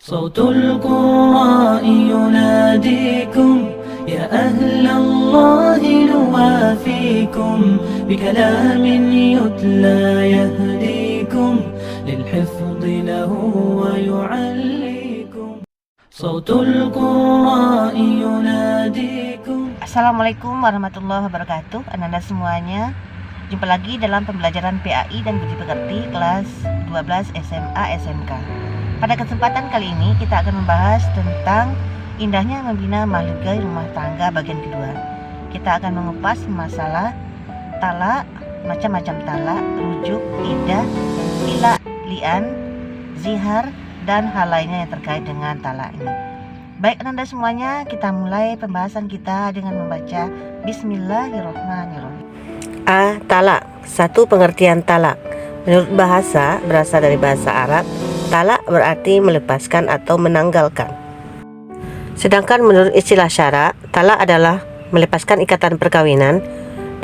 صوت القراء يناديكم يا أهل الله نوافيكم بكلام يتلى يهديكم للحفظ له ويعليكم صوت القراء يناديكم. Assalamualaikum warahmatullahi wabarakatuh. Anda semuanya, jumpa lagi dalam pembelajaran PAI dan Budi Pekerti kelas 12 SMA SMK. Pada kesempatan kali ini kita akan membahas tentang indahnya membina mahligai rumah tangga bagian kedua. Kita akan mengupas masalah talak, macam-macam talak, rujuk, iddah, ilak, li'an, zihar, dan hal lainnya yang terkait dengan talak ini. Baik Anda semuanya, kita mulai pembahasan kita dengan membaca Bismillahirrahmanirrahim. A. Talak. Satu pengertian talak. Menurut bahasa, berasal dari bahasa Arab. Talak berarti melepaskan atau menanggalkan. Sedangkan menurut istilah syara, talak adalah melepaskan ikatan perkawinan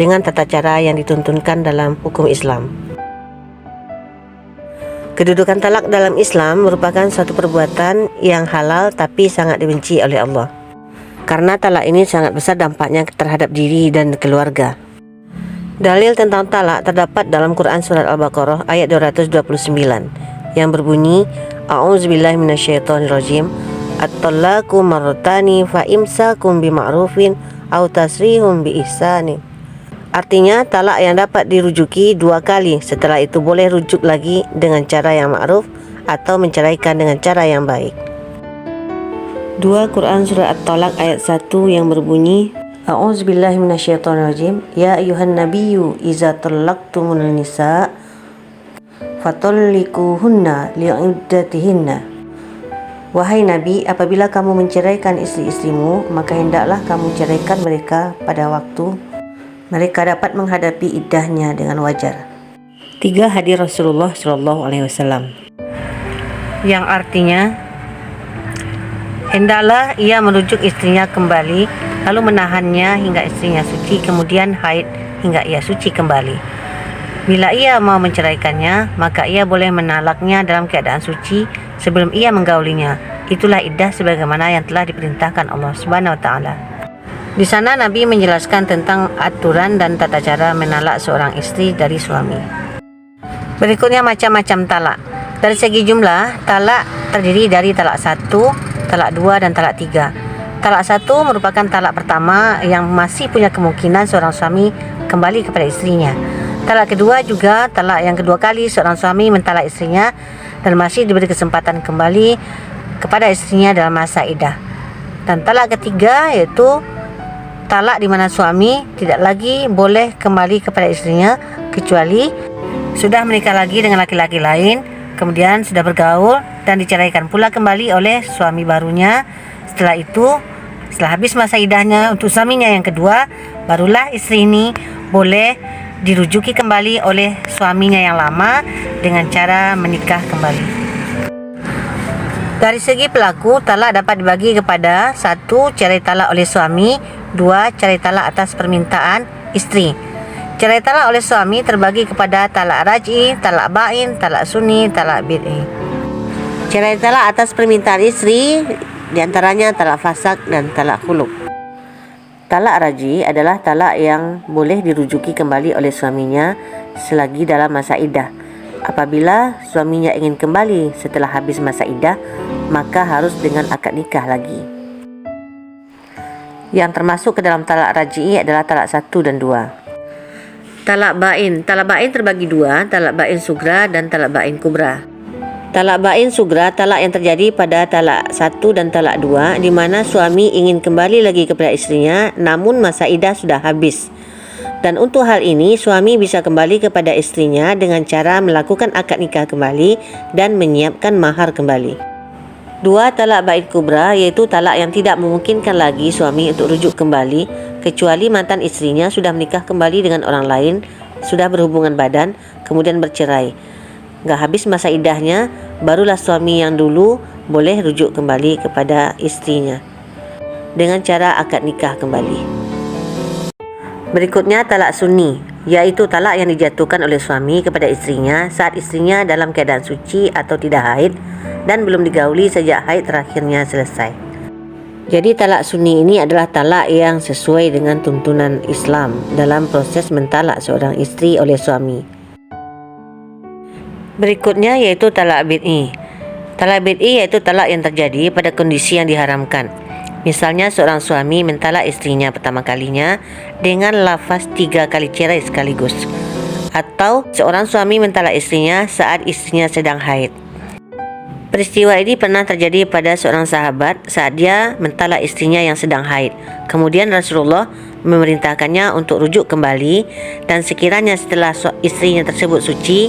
dengan tata cara yang dituntunkan dalam hukum Islam. Kedudukan talak dalam Islam merupakan suatu perbuatan yang halal tapi sangat dibenci oleh Allah. Karena talak ini sangat besar dampaknya terhadap diri dan keluarga. Dalil tentang talak terdapat dalam Quran Surat Al-Baqarah ayat 229 yang berbunyi, A'udzubillahi minasyaitonirrajim, At-talaqu marratani fa imsakum bima'rufin aw tasrihum biihsanin. Artinya talak yang dapat dirujuki dua kali, setelah itu boleh rujuk lagi dengan cara yang ma'ruf atau menceraikan dengan cara yang baik. 2 Quran Surat At-Talaq ayat 1 yang berbunyi, A'udzubillahi minasyaitonirrajim, Ya ayuhan nabiyyu iza talaqtumun nisa fatallikuhunna li'iddatihinna. Wahai Nabi, apabila kamu menceraikan istri-istrimu, maka hendaklah kamu ceraikan mereka pada waktu mereka dapat menghadapi iddahnya dengan wajar. 3 Hadis Rasulullah SAW yang artinya, hendaklah ia merujuk istrinya kembali, lalu menahannya hingga istrinya suci, kemudian haid hingga ia suci kembali. Bila ia mau menceraikannya, maka ia boleh menalaknya dalam keadaan suci sebelum ia menggaulinya. Itulah iddah sebagaimana yang telah diperintahkan Allah Subhanahu wa taala. Di sana Nabi menjelaskan tentang aturan dan tata cara menalak seorang istri dari suami. Berikutnya macam-macam talak. Dari segi jumlah, talak terdiri dari talak 1, talak 2, dan talak 3. Talak 1 merupakan talak pertama yang masih punya kemungkinan seorang suami kembali kepada istrinya. Talak kedua juga talak yang kedua kali seorang suami mentalak istrinya dan masih diberi kesempatan kembali kepada istrinya dalam masa iddah. Dan talak ketiga yaitu talak di mana suami tidak lagi boleh kembali kepada istrinya kecuali sudah menikah lagi dengan laki-laki lain, kemudian sudah bergaul dan diceraikan pula kembali oleh suami barunya. Setelah itu, setelah habis masa iddahnya untuk suaminya yang kedua, barulah istri ini boleh dirujuki kembali oleh suaminya yang lama dengan cara menikah kembali. Dari segi pelaku, talak dapat dibagi kepada 1. Cerai talak oleh suami, 2. Cerai talak atas permintaan istri. Cerai talak oleh suami terbagi kepada talak raj'i, talak ba'in, talak sunni, talak bid'i. Cerai talak atas permintaan istri diantaranya talak fasak dan talak khulu'. Talak raj'i adalah talak yang boleh dirujuki kembali oleh suaminya selagi dalam masa iddah. Apabila suaminya ingin kembali setelah habis masa iddah, maka harus dengan akad nikah lagi. Yang termasuk ke dalam talak raj'i adalah talak 1 dan 2. Talak ba'in. Talak ba'in terbagi 2, talak ba'in sugra dan talak ba'in kubra. Talak ba'in sugra talak yang terjadi pada talak 1 dan talak 2 di mana suami ingin kembali lagi kepada istrinya namun masa iddah sudah habis. Dan untuk hal ini suami bisa kembali kepada istrinya dengan cara melakukan akad nikah kembali dan menyiapkan mahar kembali. 2 talak ba'in kubra yaitu talak yang tidak memungkinkan lagi suami untuk rujuk kembali kecuali mantan istrinya sudah menikah kembali dengan orang lain, sudah berhubungan badan, kemudian bercerai. Nggak habis masa iddahnya, barulah suami yang dulu boleh rujuk kembali kepada istrinya dengan cara akad nikah kembali. Berikutnya talak sunni, yaitu talak yang dijatuhkan oleh suami kepada istrinya saat istrinya dalam keadaan suci atau tidak haid dan belum digauli sejak haid terakhirnya selesai. Jadi talak sunni ini adalah talak yang sesuai dengan tuntunan Islam dalam proses mentalak seorang istri oleh suami. Berikutnya yaitu talak bid'i. Talak bid'i yaitu talak yang terjadi pada kondisi yang diharamkan. Misalnya seorang suami mentalak istrinya pertama kalinya dengan lafaz 3 kali cerai sekaligus, atau seorang suami mentalak istrinya saat istrinya sedang haid. Peristiwa ini pernah terjadi pada seorang sahabat saat dia mentalak istrinya yang sedang haid. Kemudian Rasulullah memerintahkannya untuk rujuk kembali, dan sekiranya setelah istrinya tersebut suci,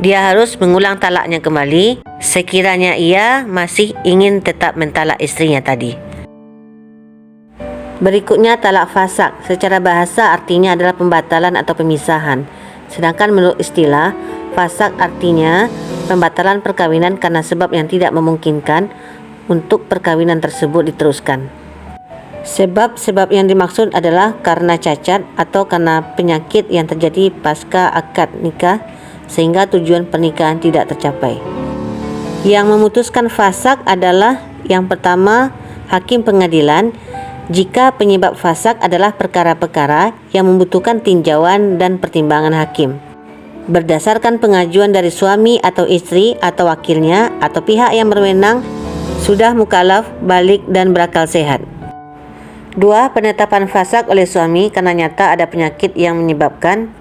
dia harus mengulang talaknya kembali sekiranya ia masih ingin tetap mentalak istrinya tadi. Berikutnya talak fasak. Secara bahasa artinya adalah pembatalan atau pemisahan. Sedangkan menurut istilah, fasak artinya pembatalan perkawinan karena sebab yang tidak memungkinkan untuk perkawinan tersebut diteruskan. Sebab-sebab yang dimaksud adalah karena cacat atau karena penyakit yang terjadi pasca akad nikah sehingga tujuan pernikahan tidak tercapai. Yang memutuskan fasak adalah yang pertama, hakim pengadilan jika penyebab fasak adalah perkara-perkara yang membutuhkan tinjauan dan pertimbangan hakim berdasarkan pengajuan dari suami atau istri atau wakilnya atau pihak yang berwenang sudah mukallaf, balik dan berakal sehat. 2. Penetapan fasak oleh suami karena nyata ada penyakit yang menyebabkan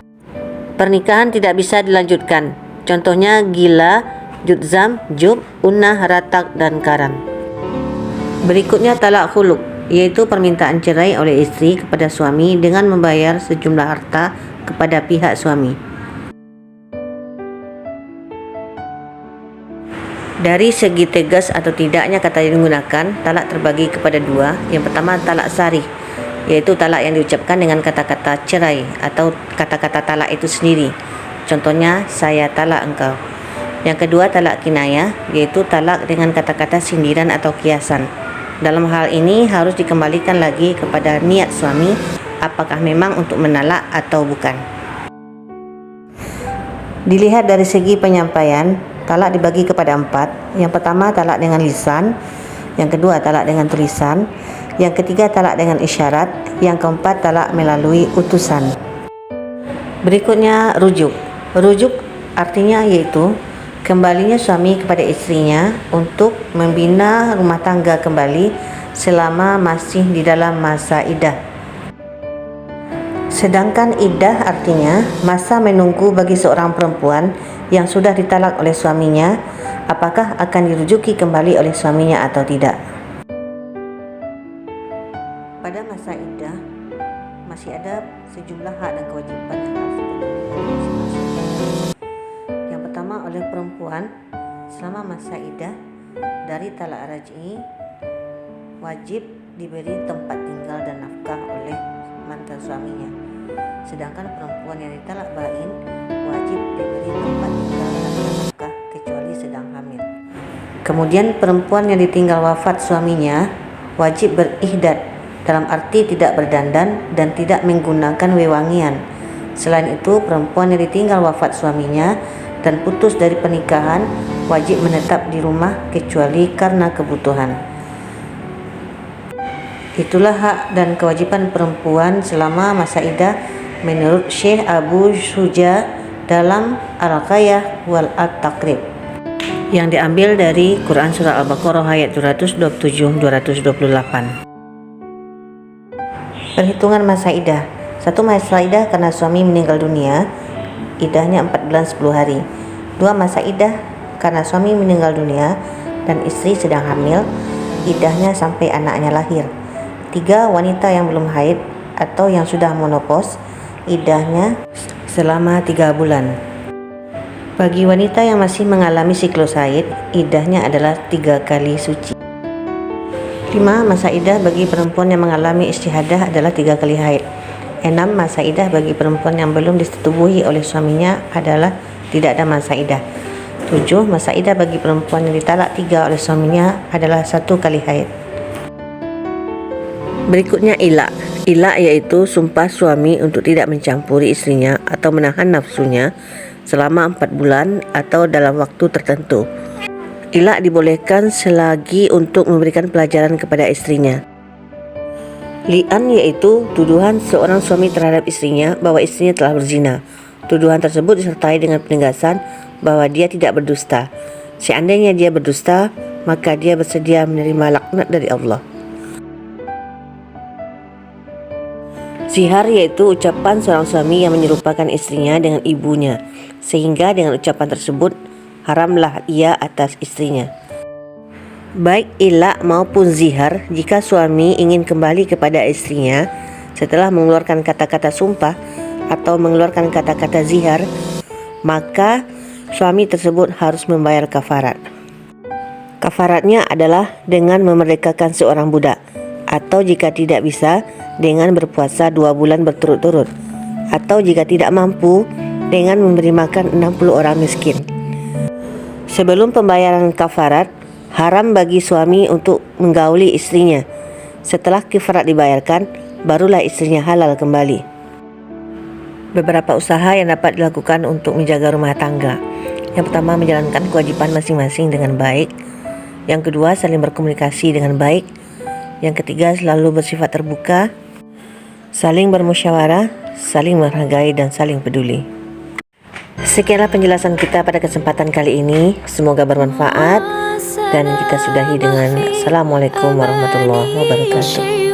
pernikahan tidak bisa dilanjutkan. Contohnya gila, judzam, jub, unah, ratak dan karan. Berikutnya talak khuluk, yaitu permintaan cerai oleh istri kepada suami dengan membayar sejumlah harta kepada pihak suami. Dari segi tegas atau tidaknya kata yang digunakan, talak terbagi kepada 2. Yang pertama talak sarih, yaitu talak yang diucapkan dengan kata-kata cerai atau kata-kata talak itu sendiri. Contohnya, saya talak engkau. Yang kedua talak kinayah, yaitu talak dengan kata-kata sindiran atau kiasan. Dalam hal ini harus dikembalikan lagi kepada niat suami, apakah memang untuk menalak atau bukan. Dilihat dari segi penyampaian, talak dibagi kepada 4. Yang pertama talak dengan lisan, yang kedua talak dengan tulisan, yang ketiga talak dengan isyarat, yang keempat talak melalui utusan. Berikutnya rujuk. Rujuk artinya yaitu kembalinya suami kepada istrinya untuk membina rumah tangga kembali selama masih di dalam masa iddah. Sedangkan iddah artinya masa menunggu bagi seorang perempuan yang sudah ditalak oleh suaminya, apakah akan dirujuki kembali oleh suaminya atau tidak. Pada masa iddah masih ada sejumlah hak dan kewajiban yang harus dipenuhi. Yang pertama, oleh perempuan selama masa iddah dari talak raj'i wajib diberi tempat tinggal dan nafkah oleh mantan suaminya. Sedangkan perempuan yang ditalak bain wajib diberi tempat tinggal dan nafkah kecuali sedang hamil. Kemudian perempuan yang ditinggal wafat suaminya wajib berihdad, dalam arti tidak berdandan dan tidak menggunakan wewangian. Selain itu, perempuan yang ditinggal wafat suaminya dan putus dari pernikahan wajib menetap di rumah kecuali karena kebutuhan. Itulah hak dan kewajiban perempuan selama masa iddah menurut Syekh Abu Syuja dalam Al-Qiyah wal At-Taqrib yang diambil dari Quran Surah Al-Baqarah ayat 227-228. Perhitungan masa iddah. 1. Masa iddah karena suami meninggal dunia, iddahnya 4 bulan 10 hari. 2. Masa iddah karena suami meninggal dunia dan istri sedang hamil, iddahnya sampai anaknya lahir. 3. Wanita yang belum haid atau yang sudah menopause, iddahnya selama 3 bulan. Bagi wanita yang masih mengalami siklus haid, iddahnya adalah 3 kali suci. 5. Masa iddah bagi perempuan yang mengalami istihadah adalah 3 kali haid. 6. Masa iddah bagi perempuan yang belum disetubuhi oleh suaminya adalah tidak ada masa iddah. 7. Masa iddah bagi perempuan yang ditalak 3 oleh suaminya adalah 1 kali haid. Berikutnya ilak. Ilak yaitu sumpah suami untuk tidak mencampuri istrinya atau menahan nafsunya selama 4 bulan atau dalam waktu tertentu. Ilak dibolehkan selagi untuk memberikan pelajaran kepada istrinya. Li'an yaitu tuduhan seorang suami terhadap istrinya bahwa istrinya telah berzina. Tuduhan tersebut disertai dengan penegasan bahwa dia tidak berdusta. Seandainya dia berdusta, maka dia bersedia menerima laknat dari Allah. Zihar yaitu ucapan seorang suami yang menyerupakan istrinya dengan ibunya, sehingga dengan ucapan tersebut haramlah ia atas istrinya. Baik ilak maupun zihar, jika suami ingin kembali kepada istrinya setelah mengeluarkan kata-kata sumpah atau mengeluarkan kata-kata zihar, maka suami tersebut harus membayar kafarat. Kafaratnya adalah dengan memerdekakan seorang budak, atau jika tidak bisa, dengan berpuasa 2 bulan berturut-turut, atau jika tidak mampu, dengan memberi makan 60 orang miskin. Sebelum pembayaran kafarat, haram bagi suami untuk menggauli istrinya. Setelah kafarat dibayarkan, barulah istrinya halal kembali. Beberapa usaha yang dapat dilakukan untuk menjaga rumah tangga. Yang pertama, menjalankan kewajiban masing-masing dengan baik. Yang kedua, saling berkomunikasi dengan baik. Yang ketiga, selalu bersifat terbuka, saling bermusyawarah, saling menghargai dan saling peduli. Sekianlah penjelasan kita pada kesempatan kali ini. Semoga bermanfaat dan kita sudahi dengan Assalamualaikum warahmatullahi wabarakatuh.